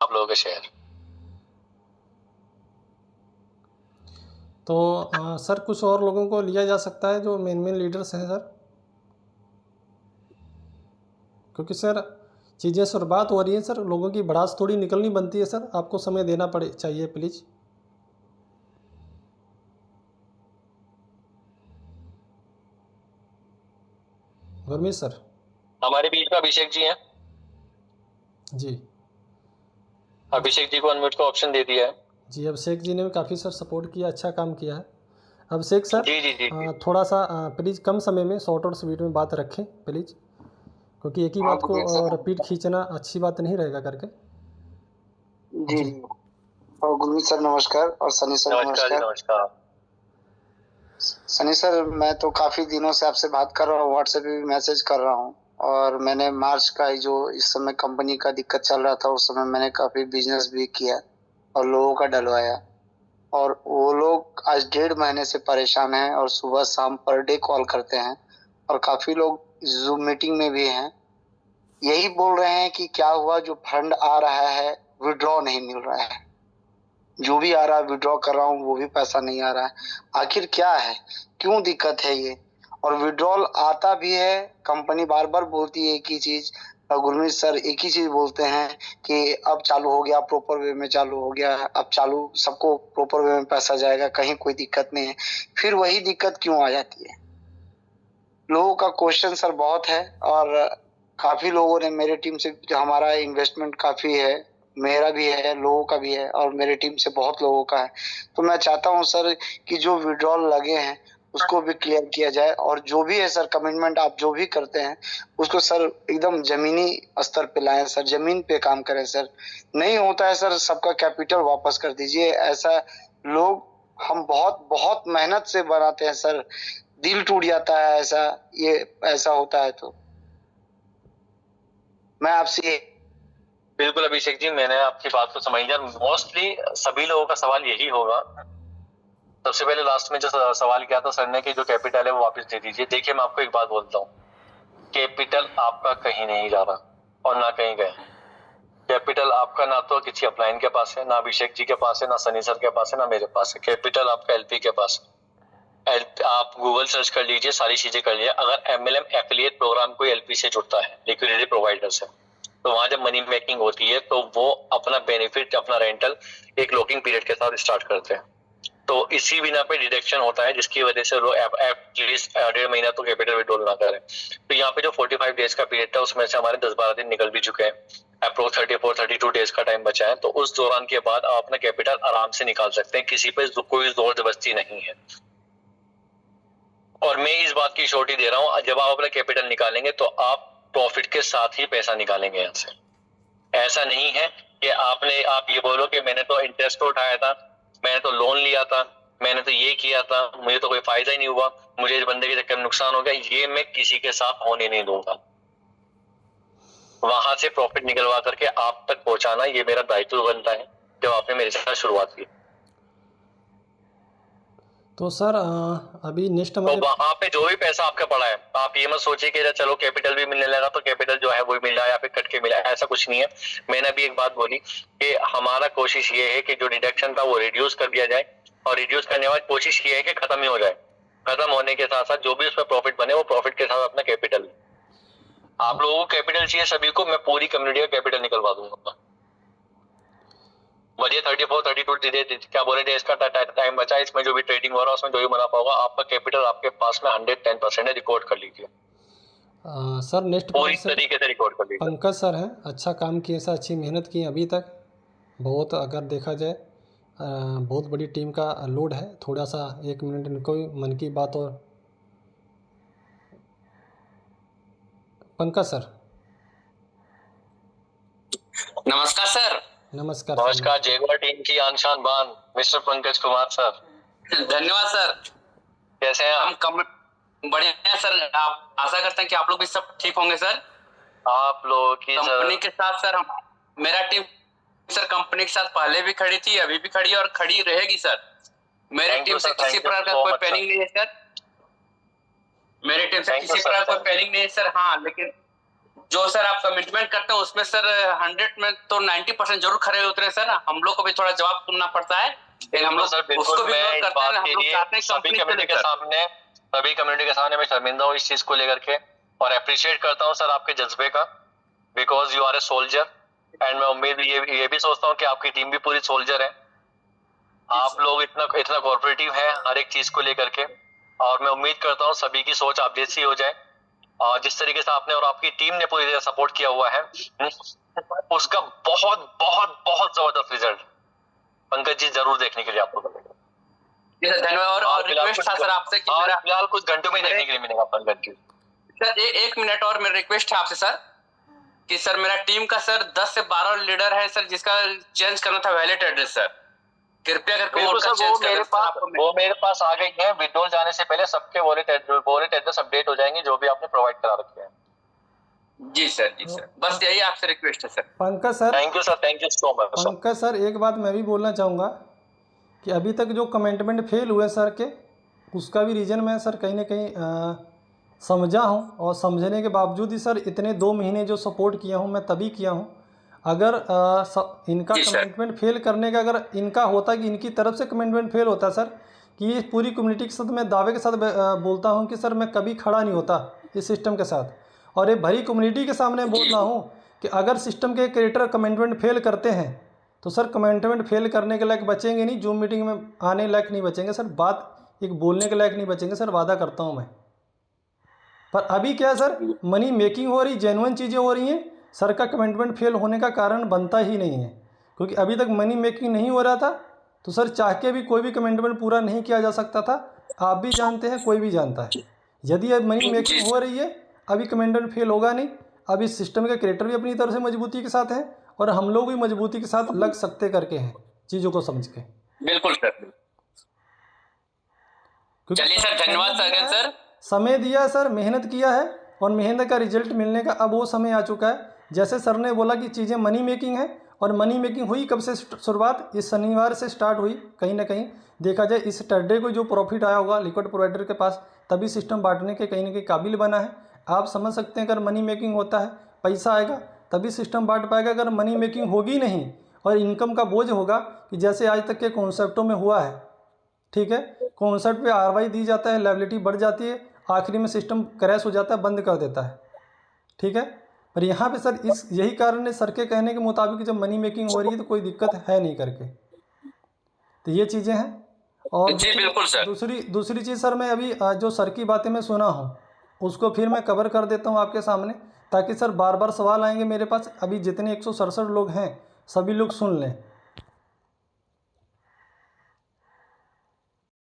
आप लोगों के शेयर। तो सर कुछ और लोगों को लिया जा सकता है जो मेन लीडर्स हैं सर, क्योंकि सर चीज़ें सर बात हो रही है सर, लोगों की भड़ास थोड़ी निकलनी बनती है सर, आपको समय देना पड़े चाहिए प्लीज़। गुरमीत सर। हमारे बीच में अभिषेक जी हैं। जी अभिषेक जी को अनम्यूट का ऑप्शन दे दिया है। जी, अभिषेक जी ने भी काफ़ी सर सपोर्ट किया, अच्छा काम किया है। अभिषेक सर जी जी जी जी। थोड़ा सा प्लीज़ कम समय में शॉर्ट और स्वीट में बात रखें प्लीज़, क्योंकि एक ही हाँ बात को गुरमीत सर। रिपीट खींचना अच्छी बात नहीं रहेगा करके। जी जी जी। और गुरमीत सर नमस्कार, और सनी सर नमस्कार जी, नमस्कार। नमस्कार। सनी सर, मैं तो काफी दिनों से आपसे बात कर रहा हूँ, व्हाट्सएप पे भी मैसेज कर रहा हूँ, और मैंने मार्च का जो इस समय कंपनी का दिक्कत चल रहा था उस समय मैंने काफी बिजनेस भी किया और लोगों का डलवाया, और वो लोग आज 1.5 महीने से परेशान हैं और सुबह शाम पर डे कॉल करते हैं, और काफी लोग जूम मीटिंग में भी हैं। यही बोल रहे हैं कि क्या हुआ, जो फंड आ रहा है विड्रॉ नहीं मिल रहा है, जो भी आ रहा है विड्रॉ कर रहा हूँ वो भी पैसा नहीं आ रहा है। आखिर क्या है, क्यों दिक्कत है ये? और विड्रॉल आता भी है, कंपनी बार बार बोलती है एक ही चीज, और गुरमीत सर एक ही चीज बोलते हैं कि अब चालू हो गया, प्रॉपर वे में चालू हो गया, अब चालू सबको प्रॉपर वे में पैसा जाएगा, कहीं कोई दिक्कत नहीं है। फिर वही दिक्कत क्यों आ जाती है? लोगों का क्वेश्चन सर बहुत है, और काफी लोगों ने मेरे टीम से, जो हमारा इन्वेस्टमेंट काफी है, मेरा भी है, लोगों का भी है, और मेरे टीम से बहुत लोगों का है। तो मैं चाहता हूं सर कि जो विड्रॉल लगे हैं उसको भी क्लियर किया जाए, और जो भी है सर कमिटमेंट आप जो भी करते हैं उसको सर एकदम जमीनी स्तर पे लाएं सर, जमीन पे काम करें सर। नहीं होता है सर, सबका कैपिटल वापस कर दीजिए। ऐसा लोग, हम बहुत बहुत मेहनत से बनाते हैं सर, दिल टूट जाता है ऐसा, ये ऐसा होता है। तो मैं आपसे बिल्कुल अभिषेक जी, मैंने आपकी बात को समझ लिया। मोस्टली सभी लोगों का सवाल यही होगा। सबसे पहले लास्ट में जो सवाल किया था सर ने कि जो कैपिटल है वो वापस दे दीजिए। देखिए मैं आपको एक बात बोलता हूँ, कैपिटल आपका कहीं नहीं जा रहा और ना कहीं गया। कैपिटल आपका ना तो किसी अपलाइन के पास है, ना अभिषेक जी के पास है, ना सनी सर के पास है, ना मेरे पास है। कैपिटल आपका एलपी के पास है। आप गूगल सर्च कर लीजिए, सारी चीजें कर लीजिए। अगर एमएलएम एफिलिएट प्रोग्राम कोई एलपी से जुड़ता है, लिक्विडिटी प्रोवाइडर से, तो वहां जब मनी मेकिंग होती है तो वो अपना बेनिफिट, अपना रेंटल एक लॉकिंग पीरियड के साथ स्टार्ट करते हैं। तो इसी बिना पे डिडक्शन होता है, जिसकी वजह से वो एटलीस्ट 1.5 महीना तो कैपिटल विड्रॉल ना करें। तो यहाँ पे जो 45 डेज का पीरियड था उसमें से हमारे 10-12 दिन निकल भी चुके हैं। अप्रोक्स 34-32 डेज का टाइम बचा है। तो उस दौरान के बाद आप अपना कैपिटल आराम से निकाल सकते हैं, किसी पे कोई जोर जबरदस्ती नहीं है। और मैं इस बात की श्योरिटी दे रहा हूँ, जब आप अपना कैपिटल निकालेंगे तो आप प्रॉफिट के साथ ही पैसा निकालेंगे यहाँ से। ऐसा नहीं है कि आप ये बोलो कि मैंने तो इंटरेस्ट तो उठाया था, मैंने तो लोन लिया था, मैंने तो ये किया था, मुझे तो कोई फायदा ही नहीं हुआ, मुझे इस बंदे के चक्कर में नुकसान हो गया, ये मैं किसी के साथ होने नहीं दूंगा। वहां से प्रॉफिट निकलवा करके आप तक पहुंचाना ये मेरा दायित्व बनता है, जब आपने मेरे साथ शुरुआत की। तो सर अभी नेक्स्ट तो हमारे वहां पे जो भी पैसा आपका पड़ा है, आप ये मत सोचिए कि चलो कैपिटल भी मिलने लगा तो कैपिटल जो है वो मिल जाए या फिर कट के मिला, ऐसा कुछ नहीं है। मैंने अभी एक बात बोली कि हमारा कोशिश ये है कि जो डिडक्शन था वो रिड्यूस कर दिया जाए, और रिड्यूस करने के बाद कोशिश ये है कि खत्म ही हो जाए। खत्म होने के साथ साथ जो भी उसमें प्रॉफिट बने वो प्रॉफिट के साथ अपना कैपिटल। आप लोगों को कैपिटल चाहिए सभी को, मैं पूरी कम्युनिटी का कैपिटल निकलवा दूंगा। मुझे 34-32 क्या बोले डेज का टाइम बचा, इसमें जो भी ट्रेडिंग हो रहा है उसमें जो भी मुनाफा होगा, आपका कैपिटल आपके पास में 110% है। रिकॉर्ड कर लीजिए सर नेक्स्ट पूरी सर तरीके से, रिकॉर्ड कर लीजिए। पंकज सर हैं, अच्छा काम किए सर, अच्छी मेहनत की अभी तक। बहुत अगर देखा जाए बहुत बड़ी टीम का लोड है। थोड़ा सा 1 मिनट इनको भी मन की बात। और पंकज सर। नमस्कार सर। नमस्कार नमस्कार, जयगौर टीम की आन शान बान मिस्टर पंकज कुमार सर। धन्यवाद सर। कैसे हैं हम बढ़िया हैं सर। आप आशा करते हैं कि आप लोग भी सब ठीक होंगे सर। आप लोगों की कंपनी के साथ सर मेरा टीम सर कंपनी के साथ पहले भी खड़ी थी, अभी भी खड़ी है और खड़ी रहेगी सर। मेरे टीम से किसी प्रकार का कोई पेनिंग नहीं है सर। मेरी टीम से किसी प्रकार कोई पेनिंग नहीं है सर। हाँ, लेकिन जो सर आप कमिटमेंट करते हैं उसमें सर 100 में तो 90% जरूर खरे उतरे सर। हम लोग को भी थोड़ा जवाब सुनना पड़ता है, लेकिन हम लोग सर उसको बिल्कुल भी मैं इग्नोर इस करते हैं। बात हम के लोग लिए चाहते हैं सभी कंपनी कम्युनिटी के सामने मैं शर्मिंदा हूँ इस चीज को लेकर के, और अप्रिशिएट करता हूँ सर आपके जज्बे का, because you are a soldier. And मैं उम्मीद ये भी सोचता हूँ कि आपकी टीम भी पूरी सोल्जर है। आप लोग इतना इतना कोऑपरेटिव हैं हर एक चीज को लेकर के, और मैं उम्मीद करता हूँ सभी की सोच आप जैसी हो जाए, और जिस तरीके से आपने और आपकी टीम ने पूरी तरह सपोर्ट किया हुआ है उसका बहुत बहुत बहुत जबरदस्त रिजल्ट पंकज जी जरूर देखने के लिए आपको मिलेगा। जी सर धन्यवाद। और रिक्वेस्ट था सर आपसे कि मेरा फिलहाल कुछ घंटों में देखने के लिए मिलेगा पंकज जी। सर एक मिनट और मेरा रिक्वेस्ट है आपसे सर, कि सर मेरा टीम का सर 10 से 12 लीडर है सर, जिसका चेंज करना था वैलेट एड्रेस सर, कृपया करके उनका चेंज कर दें। वो मेरे पास आ गई है। विड्रॉल जाने से पहले सबके वॉलेट एड्रेस अपडेट हो जाएंगे जो भी आपने प्रोवाइड करा रखे हैं। जी सर बस यही आपसे रिक्वेस्ट है sir. Pankaj sir, thank you sir, thank you so much. Pankaj sir एक बात मैं भी बोलना चाहूँगा कि अभी तक जो कमिटमेंट फेल हुए सर के, उसका भी रीज़न मैं सर कहीं ना कहीं समझा हूँ, और समझने के बावजूद ही सर इतने 2 महीने जो सपोर्ट किया हूँ मैं तभी किया हूँ। अगर इनका कमिटमेंट फेल करने का अगर इनका होता कि इनकी तरफ से कमिटमेंट फेल होता सर, कि ये पूरी कम्युनिटी के साथ मैं दावे के साथ बोलता हूँ कि सर मैं कभी खड़ा नहीं होता इस सिस्टम के साथ, और ये भरी कम्युनिटी के सामने बोल रहा हूँ कि अगर सिस्टम के क्रिएटर कमिटमेंट फेल करते हैं तो सर कमिटमेंट फेल करने के लायक बचेंगे नहीं, जूम मीटिंग में आने लायक नहीं बचेंगे सर, बात एक बोलने के लायक नहीं बचेंगे सर, वादा करता हूँ मैं। पर अभी क्या है सर, मनी मेकिंग हो रही, जेन्युइन चीज़ें हो रही हैं, सर का कमिटमेंट फेल होने का कारण बनता ही नहीं है, क्योंकि अभी तक मनी मेकिंग नहीं हो रहा था तो सर चाह के भी कोई भी कमिटमेंट पूरा नहीं किया जा सकता था। आप भी जानते हैं, कोई भी जानता है। यदि अब मनी मेकिंग हो रही है, अभी कमिटमेंट फेल होगा नहीं। अभी सिस्टम के क्रिएटर भी अपनी तरफ से मजबूती के साथ हैं, और हम लोग भी मजबूती के साथ लग सकते करके हैं चीज़ों को समझ के। बिल्कुल सर, चलिए सर, धन्यवाद सर। समय दिया सर, मेहनत किया है, और मेहनत का रिजल्ट मिलने का अब वो समय आ चुका है। जैसे सर ने बोला कि चीज़ें मनी मेकिंग है, और मनी मेकिंग हुई कब से शुरुआत, इस शनिवार से स्टार्ट हुई। कहीं ना कहीं देखा जाए इस सैटरडे को जो प्रॉफिट आया होगा लिक्विड प्रोवाइडर के पास, तभी सिस्टम बांटने के कहीं ना कहीं काबिल बना है। आप समझ सकते हैं, अगर मनी मेकिंग होता है, पैसा आएगा तभी सिस्टम बांट पाएगा। अगर मनी मेकिंग होगी नहीं और इनकम का बोझ होगा, कि जैसे आज तक के कॉन्सेप्टों में हुआ है, ठीक है, कॉन्सेप्ट पे आरवाई दी जाता है, लायबिलिटी बढ़ जाती है, आखिरी में सिस्टम क्रैश हो जाता है, बंद कर देता है, ठीक है। पर यहाँ पे सर यही कारण है, सर के कहने के मुताबिक जब मनी मेकिंग हो रही है तो कोई दिक्कत है नहीं करके, तो ये चीज़ें हैं। और जी बिल्कुल सर। दूसरी चीज़ सर, मैं अभी जो सर की बातें मैं सुना हूँ उसको फिर मैं कवर कर देता हूँ आपके सामने, ताकि सर बार बार सवाल आएंगे मेरे पास। अभी जितने 167 लोग हैं सभी लोग सुन लें।